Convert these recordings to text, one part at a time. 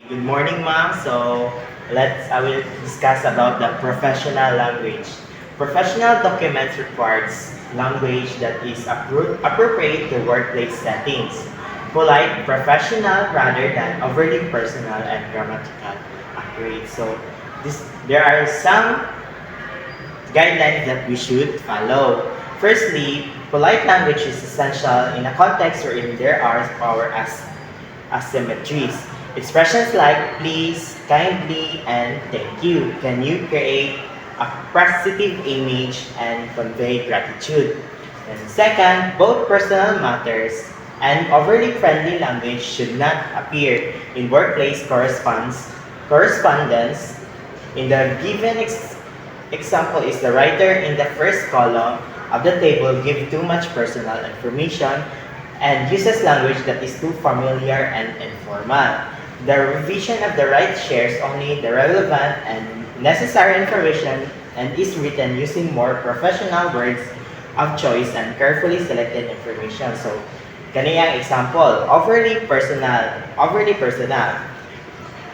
Good morning, ma'am. I will discuss about the professional language. Professional documents requires language that is appropriate to workplace settings, polite, professional rather than overly personal and grammatical accurate. There are some guidelines that we should follow. Firstly, polite language is essential in a context wherein there are power as asymmetries. Expressions like please, kindly, and thank you can you create a positive image and convey gratitude. And second, both personal matters and overly friendly language should not appear in workplace correspondence. In the given example is the writer in the first column of the table give too much personal information and uses language that is too familiar and informal. The revision of the right shares only the relevant and necessary information and is written using more professional words of choice and carefully selected information. So, kaniyang example, overly personal.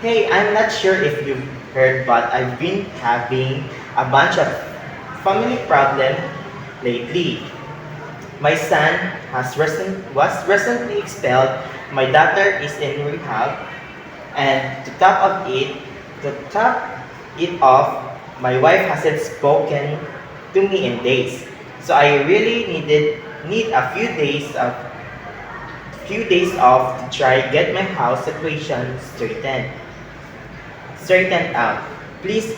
Hey, I'm not sure if you've heard, but I've been having a bunch of family problem lately. My son was recently expelled. My daughter is in rehab, and to top it off, my wife hasn't spoken to me in days. So I really need a few days off to try get my house situation straightened out. Please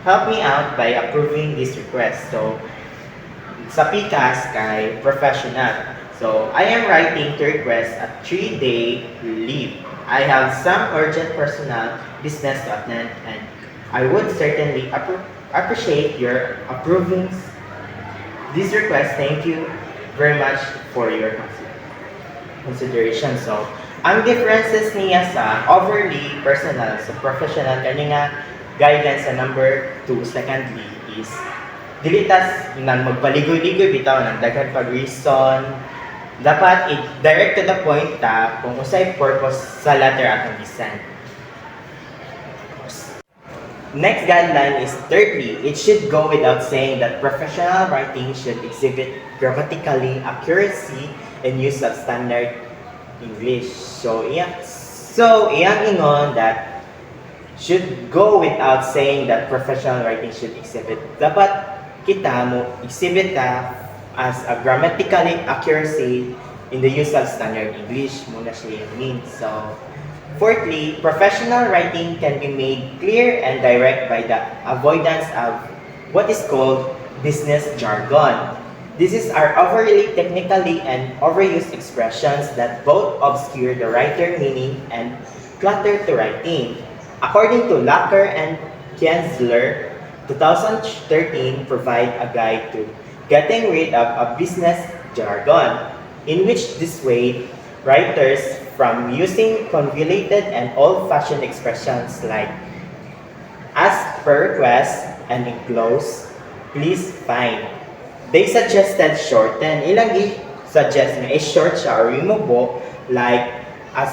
help me out by approving this request. Sa PCAS kay professional. So, I am writing to request a 3-day leave. I have some urgent personal business to attend and I would certainly appreciate your approving this request. Thank you very much for your consideration. So, ang differences niya sa overly personal sa professional kani nga guidance sa number 2 secondly is dili tas nang magpaligoy-ligoy bitaw ng daghan pag reason dapat i-direct to the point ta kung usay purpose sa letter atong gisan. Next guideline is thirdly, it should go without saying that professional writing should exhibit grammatically accuracy and use of standard English. Iyang ingon that should go without saying that professional writing should exhibit. Dapat kita mo exhibit ka as a grammatically accuracy in the use of standard English. Muna siya yung mean. So, fourthly, professional writing can be made clear and direct by the avoidance of what is called business jargon. These are overly technically and overused expressions that both obscure the writer meaning and clutter to writing. According to Lacker and Kienzler, 2013 provide a guide to getting rid of a business jargon, in which dissuade writers from using convoluted and old-fashioned expressions like as per request and enclose, please find. They suggested shorten. Ilang suggest na i-short siya or remove like as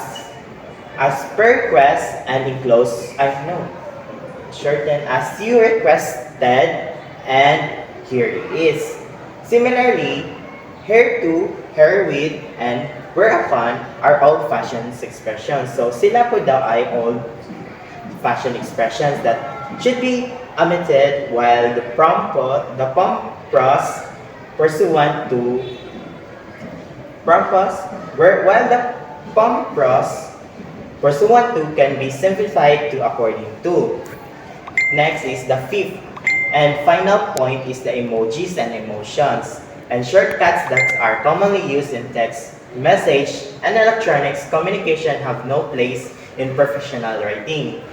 per request and enclose, shorten as you requested and here it is. Similarly, here to, here with, and whereupon are old-fashioned expressions. So sila po daw ay old-fashioned expressions that should be omitted while the purpose pursuant to can be simplified to according to. Next is the fifth and final point is the emojis and emotions and shortcuts that are commonly used in text, message, and electronics communication have no place in professional writing.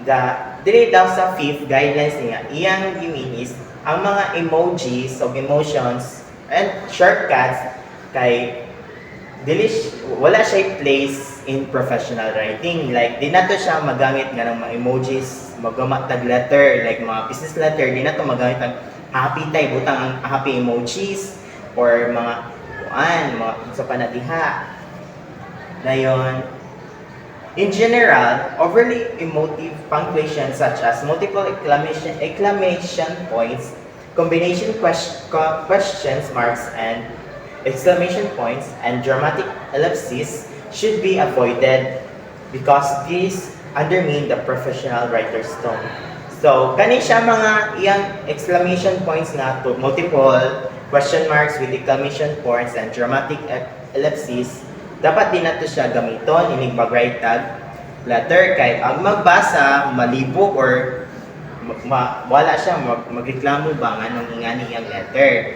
Dili daw sa fifth guidelines niya, iyang mean is ang mga emojis o emotions and shortcuts kay wala siya place in professional writing. Like, di na to siya magamit nga ng mga emojis, magamatag letter, like mga business letter, di na to magamit ng happy type, butang ang happy emojis, or mga mga sa panadiha. Dayon, In general, overly emotive punctuation such as multiple exclamation points, questions marks, and exclamation points, and dramatic ellipses should be avoided because these undermine the professional writer's tone. So, kani siya mga iyang exclamation points na to multiple question marks with exclamation points and dramatic ellipses, dapat din nato siya gamiton inig mag-write tag letter kay ang magbasa malibog or wala siya magreklamo ba nganong ingani iyang letter.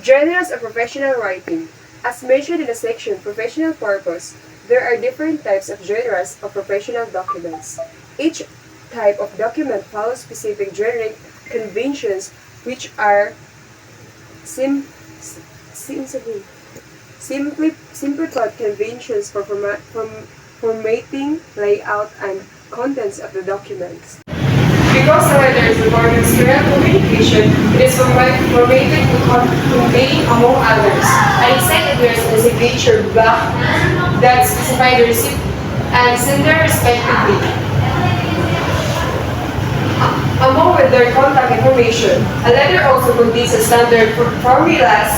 Genres of professional writing. As mentioned in the section Professional Purpose, there are different types of genres of professional documents. Each type of document follows specific generic conventions which are simplified conventions for formatting, layout, and contents of the documents. Because the letter is recorded serial communication, it is formatted to contain, among others, an exact address and a signature block that specify the receipt and sender respectively, along with their contact information. A letter also contains a standard formulas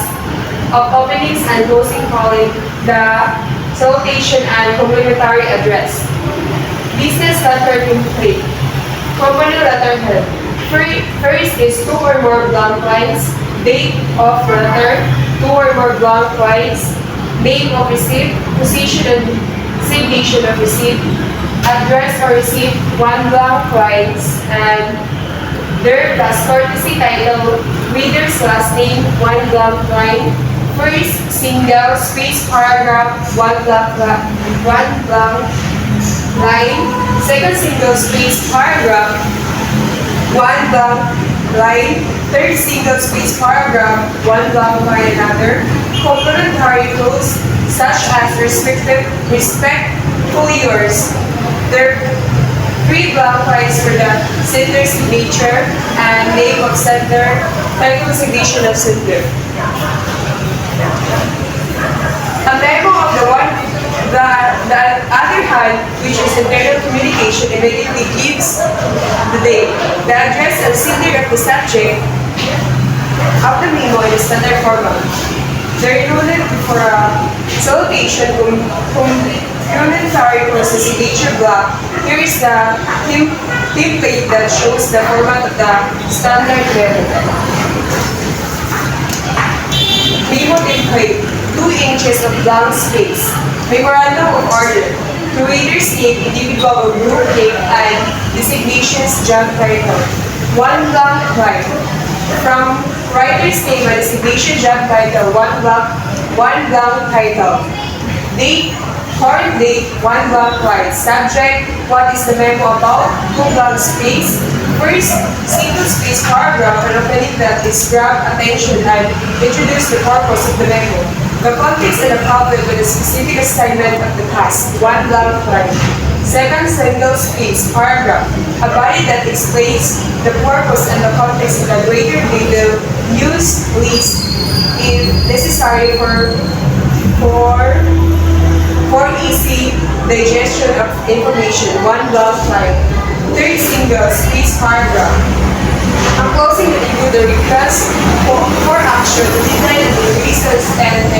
of openings and closing calling the salutation and complimentary address. Business letter template. Company letterhead. First is 2 or more blank lines. Date of letter. 2 or more blank lines. Name of receipt. Position and signation of receipt. Address or receipt. 1 blank lines. And their plus courtesy title. Reader's last name. 1 blank line. First single space paragraph. 1 blank line. Second single space paragraph. 1 blank line. Third single space paragraph. 1 blank line another. Complementary clause such as respectfully yours. There 3 blank lines for the sender's signature and name of sender, title signation of sender. A memo of the other hand, which is internal communication, immediately gives the date, the address, and sender of the subject of the memo in the standard format. They're included for a salutation complimentary process signature block. Here is the template that shows the format of the standard letter. Memo template, 2 inches of blank space. Memorandum of order, the reader's name, individual or group name, and designations, job title. 1 blank line. From writer's name and designation, job title, 1 blank title. Date, current date, 1 blank line. Subject, what is the memo about? 2 blank space. First, single space paragraph and opening that is grab attention and introduce the purpose of the memo. The context and the problem with a specific assignment of the task, 1 blank line. Second, single space paragraph, a body that explains the purpose and the context in a greater detail, use list if necessary for easy digestion of information, 1 blank line. Third, single space paragraph. I'm closing the review the request for action to define the reasons and